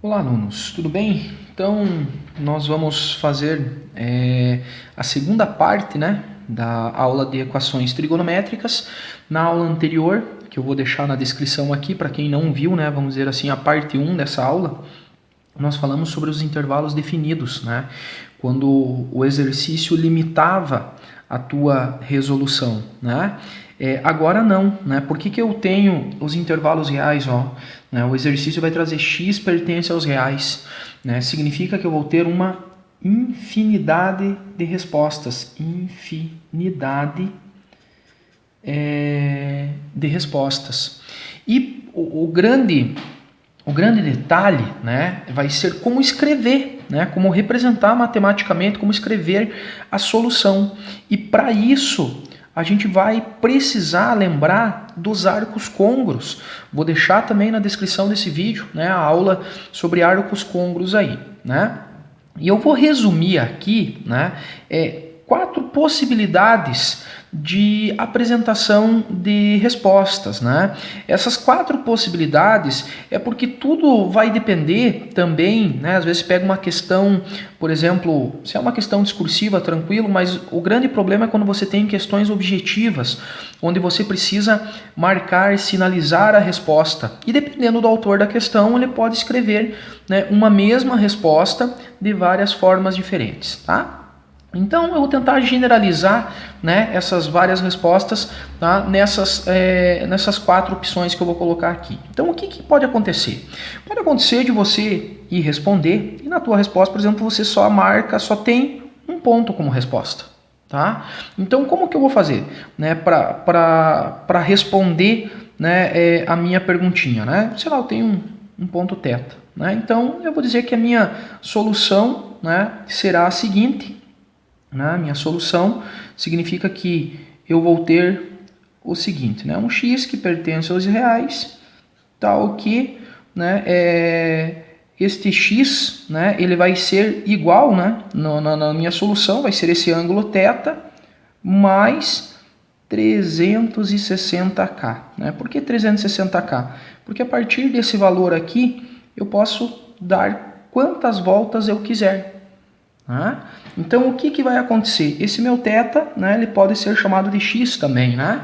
Olá, alunos, tudo bem? Então, nós vamos fazer a segunda parte, né, da aula de equações trigonométricas. Na aula anterior, que eu vou deixar na descrição aqui, para quem não viu, né, vamos dizer assim, a parte 1 dessa aula, nós falamos sobre os intervalos definidos, né, quando o exercício limitava a tua resolução, né? Agora não, né? Por que eu tenho os intervalos reais, ó? Né? O exercício vai trazer x pertence aos reais, né? Significa que eu vou ter uma infinidade de respostas, infinidade de respostas. E o grande detalhe, né, vai ser como escrever, né, como representar matematicamente, como escrever a solução. E para isso, a gente vai precisar lembrar dos arcos côngruos. Vou deixar também na descrição desse vídeo, né, a aula sobre arcos côngruos aí, né? E eu vou resumir aqui, né, 4 possibilidades de apresentação de respostas, né? Essas 4 possibilidades é porque tudo vai depender também, né? Às vezes pega uma questão, por exemplo, se é uma questão discursiva, tranquilo, mas o grande problema é quando você tem questões objetivas, onde você precisa marcar, sinalizar a resposta. E dependendo do autor da questão, ele pode escrever, né, uma mesma resposta de várias formas diferentes, tá? Então, eu vou tentar generalizar, né, essas várias respostas, tá, nessas 4 opções que eu vou colocar aqui. Então, o que pode acontecer? Pode acontecer de você ir responder e na tua resposta, por exemplo, você só tem um ponto como resposta. Tá? Então, como que eu vou fazer, né, para responder, né, a minha perguntinha? Né? Sei lá, eu tenho um ponto θ. Né? Então, eu vou dizer que a minha solução, né, será a seguinte. Né? Minha solução significa que eu vou ter o seguinte, né? Um x que pertence aos reais, tal que, né, este x, né, ele vai ser igual, né, na minha solução, vai ser esse ângulo θ mais 360k. Né? Por que 360k? Porque a partir desse valor aqui, eu posso dar quantas voltas eu quiser. Então, o que vai acontecer? Esse meu θ, né, ele pode ser chamado de x também. Né?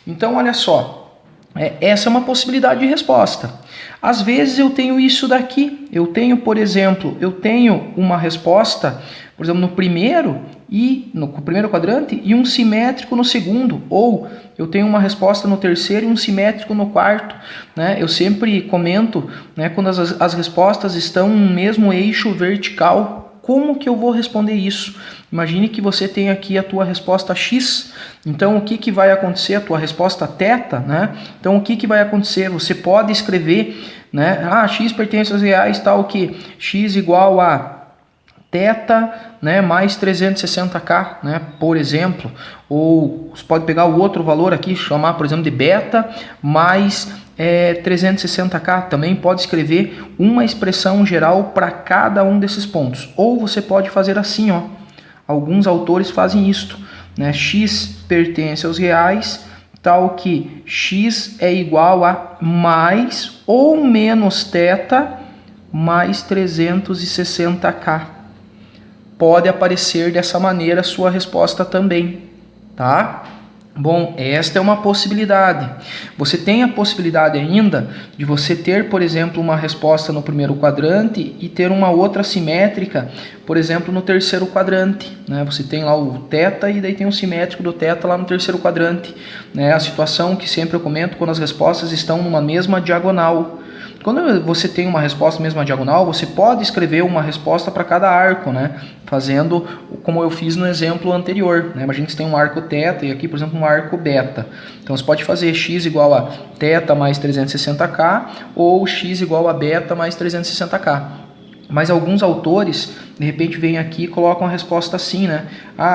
Então, olha só, essa é uma possibilidade de resposta. Às vezes eu tenho isso daqui. Eu tenho, por exemplo, uma resposta, por exemplo, no primeiro quadrante e um simétrico no segundo. Ou eu tenho uma resposta no terceiro e um simétrico no quarto. Né? Eu sempre comento, né, quando as respostas estão no mesmo eixo vertical. Como que eu vou responder isso? Imagine que você tem aqui a tua resposta x, então o que vai acontecer? A tua resposta θ, né? Então o que vai acontecer? Você pode escrever, né? X pertence aos reais, tal que x igual a θ, né, mais 360k, né, por exemplo. Ou você pode pegar o outro valor aqui, chamar, por exemplo, de beta, mais 360k. Também pode escrever uma expressão geral para cada um desses pontos. Ou você pode fazer assim, ó. Alguns autores fazem isto, né? X pertence aos reais, tal que x é igual a mais ou menos θ mais 360k. Pode aparecer dessa maneira a sua resposta também, tá? Bom, esta é uma possibilidade. Você tem a possibilidade ainda de você ter, por exemplo, uma resposta no primeiro quadrante e ter uma outra simétrica, por exemplo, no terceiro quadrante. Né? Você tem lá o θ e daí tem o simétrico do θ lá no terceiro quadrante. Né? A situação que sempre eu comento quando as respostas estão numa mesma diagonal. Quando você tem uma resposta mesma diagonal, você pode escrever uma resposta para cada arco, né? Fazendo como eu fiz no exemplo anterior. Né? Imagina que você tem um arco θ e aqui, por exemplo, um arco beta. Então você pode fazer x igual a θ mais 360k ou x igual a beta mais 360k. Mas alguns autores, de repente, vêm aqui e colocam a resposta assim, né?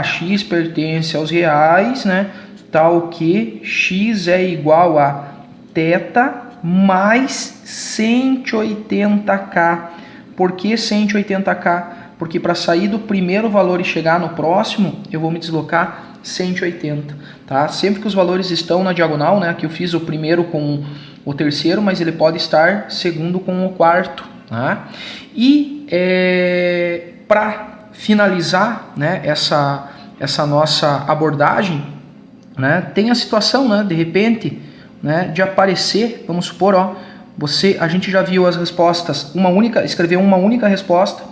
X pertence aos reais, né? Tal que x é igual a θ mais 180k. Por que 180k? Porque para sair do primeiro valor e chegar no próximo, eu vou me deslocar 180, tá? Sempre que os valores estão na diagonal, né? Aqui eu fiz o primeiro com o terceiro, mas ele pode estar segundo com o quarto, né? E para finalizar, né, essa nossa abordagem, né, tem a situação, né, de repente, né, de aparecer, vamos supor, ó, a gente já viu as respostas, escrever uma única resposta,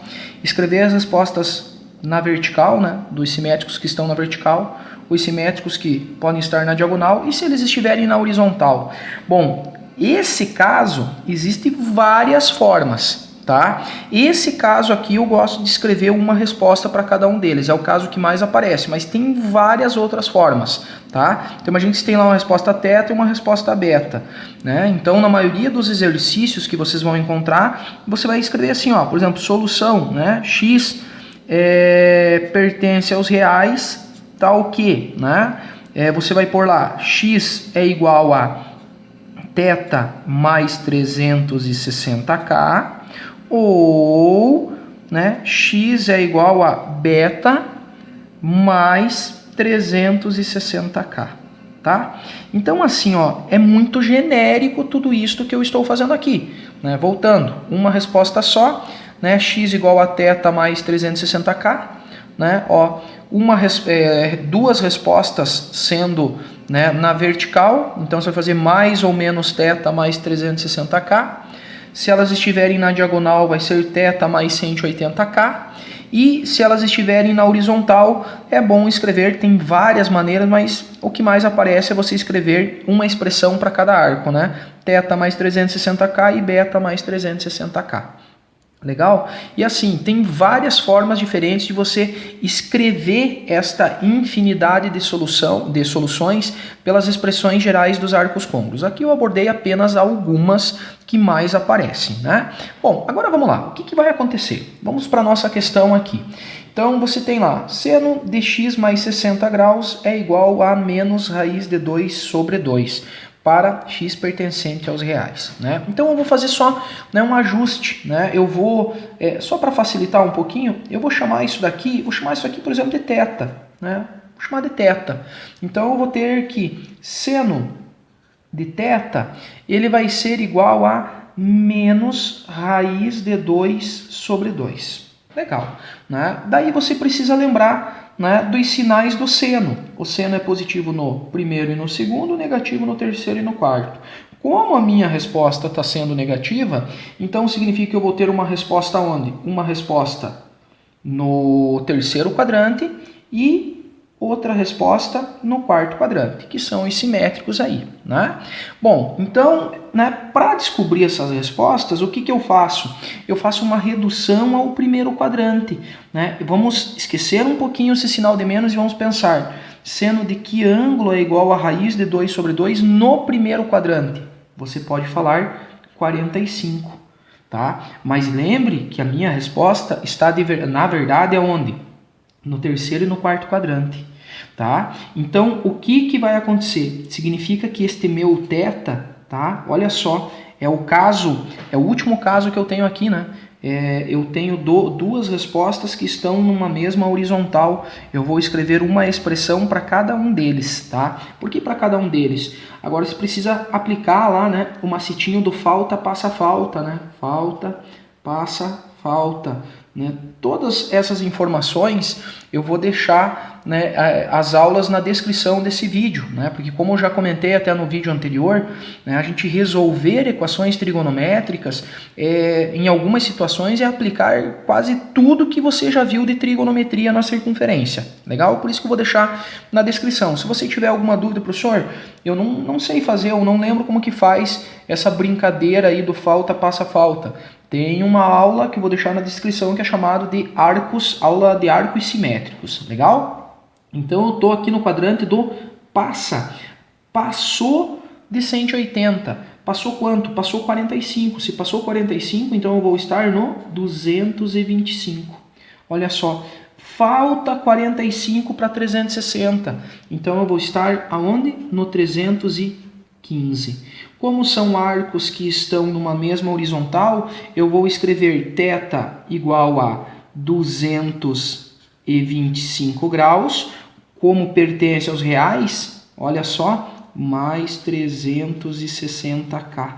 escrever as respostas na vertical, né, dos simétricos que estão na vertical, os simétricos que podem estar na diagonal e se eles estiverem na horizontal. Bom, esse caso, existem várias formas, tá? Esse caso aqui eu gosto de escrever uma resposta para cada um deles, é o caso que mais aparece, mas tem várias outras formas, tá? Então imagine que você tem lá uma resposta θ e uma resposta beta, né? Então na maioria dos exercícios que vocês vão encontrar, você vai escrever assim, ó, por exemplo, solução, né? X pertence aos reais, tal que, né? Você vai pôr lá, x é igual a θ mais 360k, ou, né, x é igual a beta mais 360k, tá? Então assim, ó, é muito genérico tudo isso que eu estou fazendo aqui, né? Voltando, uma resposta só, né? X igual a θ mais 360k, né? Ó, duas respostas sendo, né, na vertical, então você vai fazer mais ou menos θ mais 360k. Se elas estiverem na diagonal, vai ser θ mais 180k. E se elas estiverem na horizontal, é bom escrever, tem várias maneiras, mas o que mais aparece é você escrever uma expressão para cada arco, né? θ mais 360k e beta mais 360k. Legal? E assim, tem várias formas diferentes de você escrever esta infinidade de soluções pelas expressões gerais dos arcos côncavos. Aqui eu abordei apenas algumas que mais aparecem, né? Bom, agora vamos lá. O que vai acontecer? Vamos para a nossa questão aqui. Então você tem lá, seno de x mais 60 graus é igual a menos raiz de 2 sobre 2. Para x pertencente aos reais, né? Então eu vou fazer só, né, um ajuste, né? Eu vou, só para facilitar um pouquinho, eu vou chamar isso aqui, por exemplo, de θ, né? Vou chamar de θ. Então eu vou ter que seno de θ, ele vai ser igual a menos raiz de 2 sobre 2. Legal, né? Daí você precisa lembrar, né, dos sinais do seno. O seno é positivo no primeiro e no segundo, negativo no terceiro e no quarto. Como a minha resposta está sendo negativa, então significa que eu vou ter uma resposta onde? Uma resposta no terceiro quadrante e outra resposta no quarto quadrante, que são os simétricos aí, né? Bom, então, né, para descobrir essas respostas, o que eu faço? Eu faço uma redução ao primeiro quadrante, né? Vamos esquecer um pouquinho esse sinal de menos e vamos pensar, seno de que ângulo é igual a raiz de 2 sobre 2 no primeiro quadrante? Você pode falar 45, tá? Mas lembre que a minha resposta está, na verdade, aonde? No terceiro e no quarto quadrante, tá? Então, o que vai acontecer? Significa que este meu θ, tá? Olha só, é o último caso que eu tenho aqui, né? Eu tenho duas respostas que estão numa mesma horizontal. Eu vou escrever uma expressão para cada um deles, tá? Por que para cada um deles? Agora você precisa aplicar lá, né, o macetinho do falta, passa, falta, né? Falta, passa, falta. Né? Todas essas informações eu vou deixar, né, as aulas na descrição desse vídeo, né? Porque como eu já comentei até no vídeo anterior, né, a gente resolver equações trigonométricas em algumas situações é aplicar quase tudo que você já viu de trigonometria na circunferência. Legal? Por isso que eu vou deixar na descrição. Se você tiver alguma dúvida, professor, eu não sei fazer, eu não lembro como que faz essa brincadeira aí do falta, passa, falta. Tem uma aula que eu vou deixar na descrição que é chamada de aula de arcos simétricos, legal? Então eu estou aqui no quadrante do passa, passou de 180, passou quanto? Passou 45, se passou 45, então eu vou estar no 225, olha só, falta 45 para 360, então eu vou estar aonde? No 315. Como são arcos que estão numa mesma horizontal, eu vou escrever θ igual a 225 graus. Como pertence aos reais, olha só, mais 360k.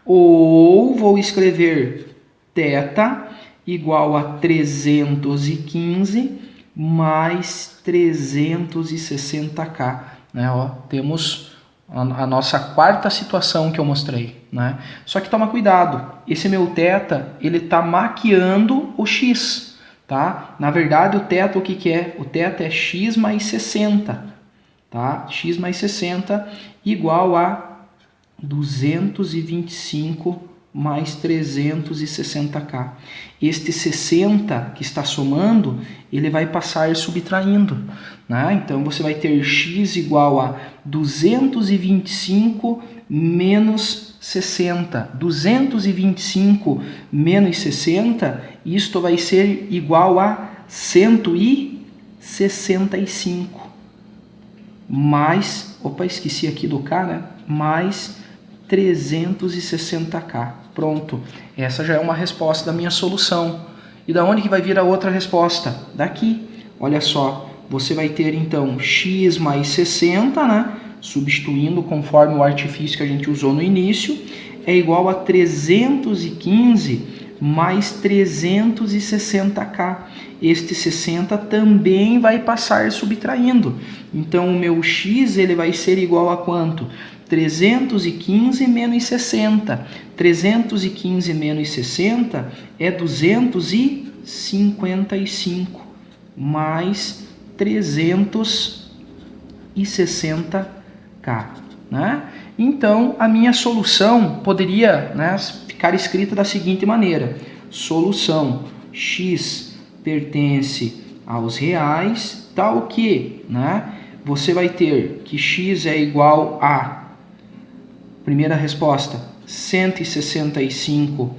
Ou vou escrever θ igual a 315 mais 360K. Né? Ó, temos a nossa quarta situação que eu mostrei. Né? Só que toma cuidado, esse meu θ, ele está maquiando o x. Tá? Na verdade, o θ o que é? O θ é x mais 60. Tá? X mais 60 igual a 225 mais 360K. Este 60 que está somando, ele vai passar subtraindo. Né? Então, você vai ter x igual a 225 menos 60. 225 menos 60, isto vai ser igual a 165. Mais, opa, esqueci aqui do K, né? Mais 360K. Pronto. Essa já é uma resposta da minha solução. E da onde que vai vir a outra resposta? Daqui. Olha só, você vai ter então x mais 60, né? Substituindo conforme o artifício que a gente usou no início, é igual a 315 mais 360K. Este 60 também vai passar subtraindo. Então, o meu x ele vai ser igual a quanto? 315 menos 60. 315 menos 60 é 255 mais 360K. Né? Então, a minha solução poderia, né, ficar escrita da seguinte maneira. Solução x pertence aos reais, tal que, né, você vai ter que x é igual a, primeira resposta, 165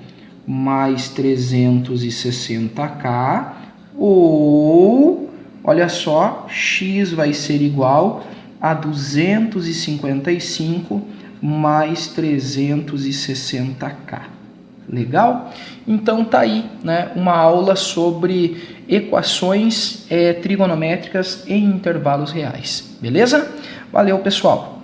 mais 360K, ou, olha só, x vai ser igual a 255 mais 360K. Legal? Então tá aí, né, uma aula sobre equações trigonométricas em intervalos reais. Beleza? Valeu, pessoal!